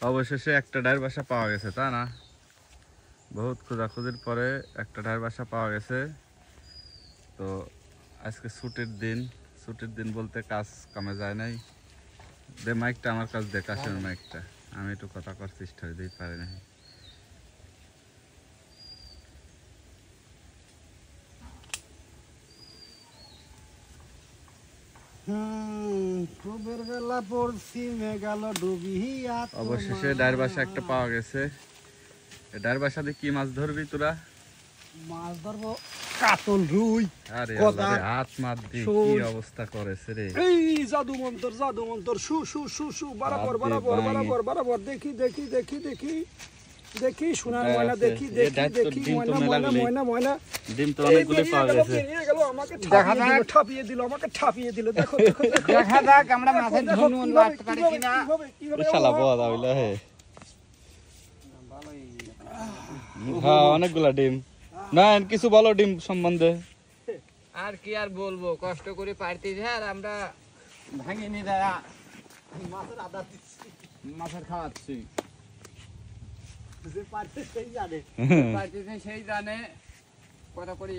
অবশেষে একটা ডায়ের বাসা পাওয়া গেছে, তা না? বহুত খোঁজাখুঁজির পরে একটা ডায়ের বাসা পাওয়া গেছে। তো আজকে ছুটির দিন বলতে কাজ কামে যায় নাই। দে মাইকটা আমার কাছে দে, কাশের মাইকটা। আমি একটু কথা করার চেষ্টা দিতে পারি না। অবশেষে ডায়ের বাসা একটা পাওয়া গেছে। ডায়ের বাসা দিয়ে কি মাছ ধরবি তোরা? মাছ ধরবো কাতল, রুই। আরে আল্লাহ রে, হাত মার দিয়ে কি অবস্থা করেছে রে। এই জাদু মন্তর শু শু শু শু বরাবর বরাবর বরাবর বরাবর দেখি দেখি দেখি দেখি দেখি সোনার ময়না দেখি দেখি দেখি ময়না ময়না ময়না ময়না ডিম তো অনেকগুলো পাওয়া গেছে। নিয়ে গেল আমাকে ঠাপিয়ে দিল আমাকে ঠাপিয়ে দিল। দেখো দেখো দেখা যাক আমরা মাছের ধনু মারতে পারি কিনা। শালা বড় হইলো হে। হ্যাঁ অনেকগুলা ডিম। না কিছু বলো ডিম সম্বন্ধে। আর কি আর বলবো, কষ্ট করে পারতেছি আর আমরা ভাঙে নিয়ে যায় মাছের আদা দিচ্ছি, মাছের খাওয়াচ্ছি। যে পারতে সেই জানে, পারতেছে সেই জানে। কত করি